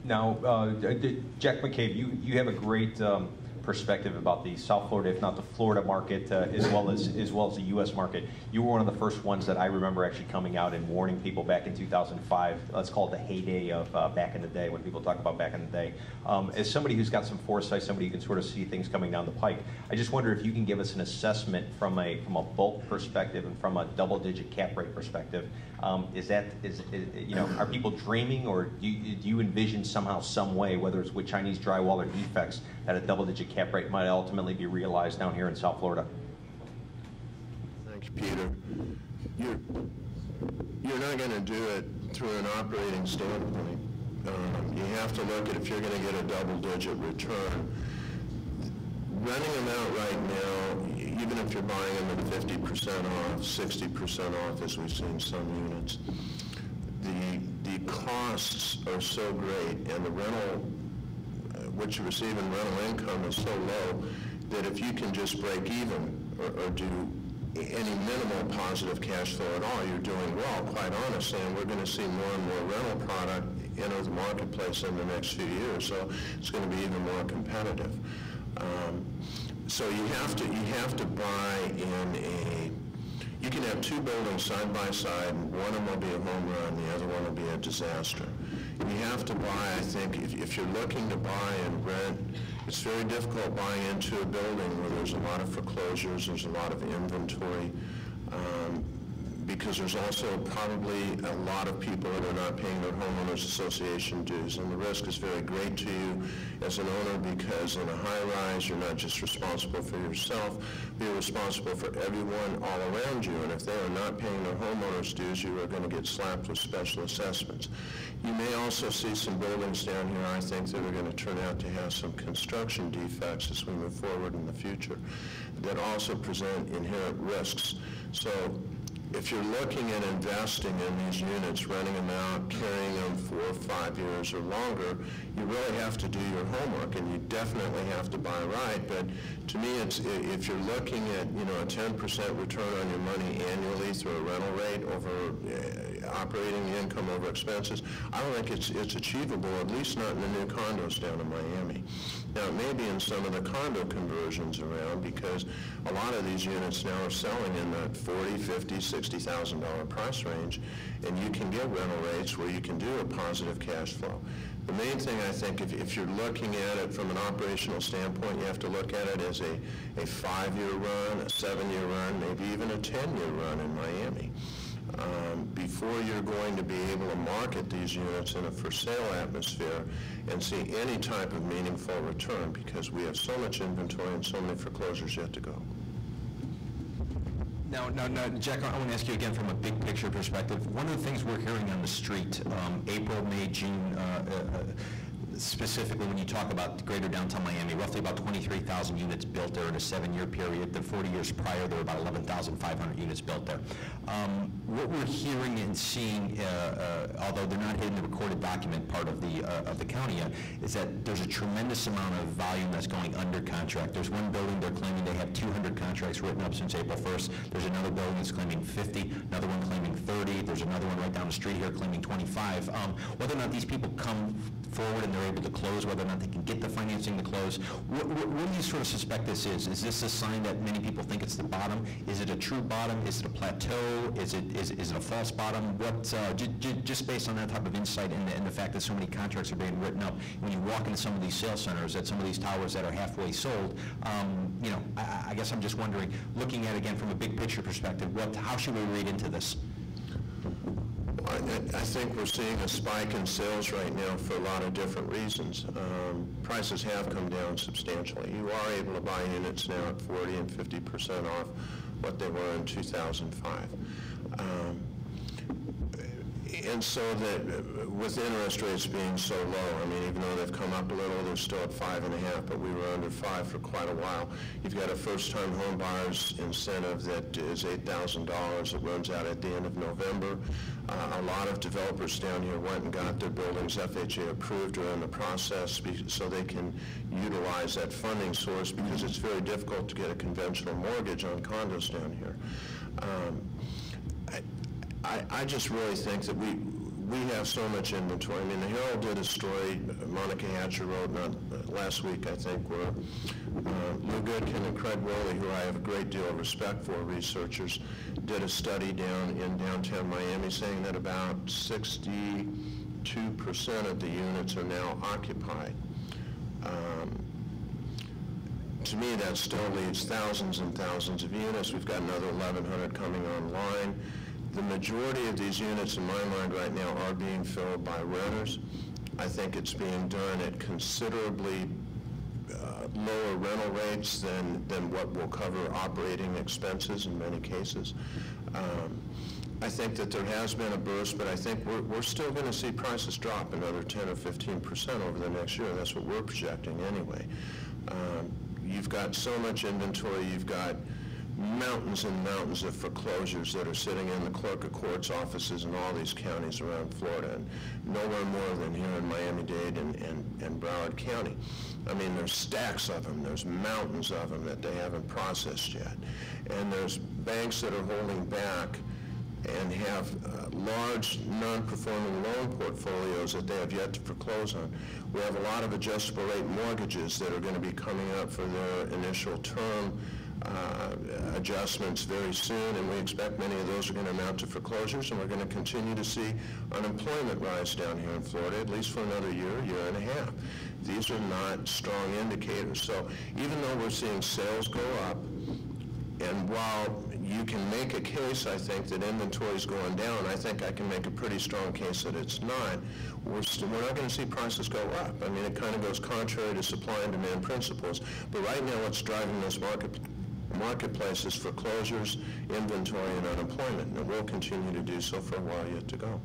Now, Jack McCabe, you have a great perspective about the South Florida, if not the Florida market, as well as the U.S. market. You were one of the first ones that I remember actually coming out and warning people back in 2005. Let's call it the heyday of back in the day, when people talk about back in the day. As somebody who's got some foresight, somebody who can sort of see things coming down the pike, I just wonder if you can give us an assessment from a bulk perspective and from a double-digit cap rate perspective. Are people dreaming, or do you envision somehow, some way, whether it's with Chinese drywall or defects, that a double-digit cap rate might ultimately be realized down here in South Florida? Thanks, Peter. You're not going to do it through an operating standpoint. You have to look at if you're going to get a double-digit return. Renting them out right now, even if you're buying them at 50% off, 60% off, as we've seen some units, the costs are so great, and the rental, what you receive in rental income is so low that if you can just break even or do any minimal positive cash flow at all, you're doing well, quite honestly, and we're going to see more and more rental product enter the marketplace in the next few years, so it's going to be even more competitive. So you have to buy in you can have two buildings side by side, and one of them will be a home run, the other one will be a disaster. You have to buy, I think, if you're looking to buy and rent, it's very difficult buying into a building where there's a lot of foreclosures, there's a lot of inventory, because there's also probably a lot of people that are not paying their homeowners association dues, and the risk is very great to you as an owner, because in a high-rise you're not just responsible for yourself, but you're responsible for everyone all around you, and if they are not paying their homeowners dues, you are going to get slapped with special assessments. You may also see some buildings down here, I think, that are going to turn out to have some construction defects as we move forward in the future that also present inherent risks. So if you're looking at investing in these units, renting them out, carrying them for 5 years or longer, you really have to do your homework, and you definitely have to buy right. But to me, it's, if you're looking at a 10% return on your money annually through a rental rate over operating income over expenses, I don't think it's achievable, at least not in the new condos down in Miami. Now, it may be in some of the condo conversions around, because a lot of these units now are selling in that $40,000, $50,000, $60,000 price range, and you can get rental rates where you can do a positive cash flow. The main thing, I think, if you're looking at it from an operational standpoint, you have to look at it as a 5-year run, a 7-year run, maybe even a 10-year run in Miami. Before you're going to be able to market these units in a for sale atmosphere and see any type of meaningful return, because we have so much inventory and so many foreclosures yet to go. Now, Jack, I want to ask you again from a big picture perspective. One of the things we're hearing on the street, April, May, June, specifically when you talk about greater downtown Miami, roughly about 23,000 units built there in a 7-year period. The 40 years prior, there were about 11,500 units built there. What we're hearing and seeing, although they're not in the recorded document part of the county yet, is that there's a tremendous amount of volume that's going under contract. There's one building they're claiming they have 200 contracts written up since April 1st. There's another building that's claiming 50, another one claiming 30. There's another one right down the street here claiming 25. Whether or not these people come forward and they're able to close, whether or not they can get the financing to close, what do you sort of suspect this is? Is this a sign that many people think it's the bottom? Is it a true bottom? Is it a plateau? Is it a false bottom? What, just based on that type of insight and the fact that so many contracts are being written up, when you walk into some of these sales centers, at some of these towers that are halfway sold, I guess I'm just wondering, looking at it again from a big picture perspective, how should we read into this? I think we're seeing a spike in sales right now for a lot of different reasons. Prices have come down substantially. You are able to buy units now at 40 and 50% off what they were in 2005. And so that with interest rates being so low, I mean, even though they've come up a little, they're still at 5.5, but we were under 5 for quite a while. You've got a first-time home buyer's incentive that is $8,000. It runs out at the end of November. A lot of developers down here went and got their buildings FHA approved or in the process so they can utilize that funding source, because it's very difficult to get a conventional mortgage on condos down here. I just really think that we have so much inventory. I mean, the Herald did a story, Monica Hatcher wrote last week, I think, where Lou Goodkin and Craig Rowley, who I have a great deal of respect for, researchers, did a study down in downtown Miami saying that about 62% of the units are now occupied. To me, that still leaves thousands and thousands of units. We've got another 1,100 coming online. The majority of these units, in my mind right now, are being filled by renters. I think it's being done at considerably lower rental rates than what will cover operating expenses in many cases. I think that there has been a burst, but I think we're still going to see prices drop another 10 or 15% over the next year. That's what we're projecting anyway. You've got so much inventory. You've got mountains and mountains of foreclosures that are sitting in the clerk of court's offices in all these counties around Florida, and nowhere more than here in Miami-Dade and Broward County. I mean, there's stacks of them. There's mountains of them that they haven't processed yet. And there's banks that are holding back and have large non-performing loan portfolios that they have yet to foreclose on. We have a lot of adjustable rate mortgages that are going to be coming up for their initial term adjustments very soon, and we expect many of those are going to amount to foreclosures, and we're going to continue to see unemployment rise down here in Florida, at least for another year and a half. These are not strong indicators. So even though we're seeing sales go up, and while you can make a case, I think, that inventory is going down, I think I can make a pretty strong case that it's not. We're not going to see prices go up. I mean, it kind of goes contrary to supply and demand principles. But right now, what's driving this marketplace is foreclosures, inventory, and unemployment, and we'll continue to do so for a while yet to go.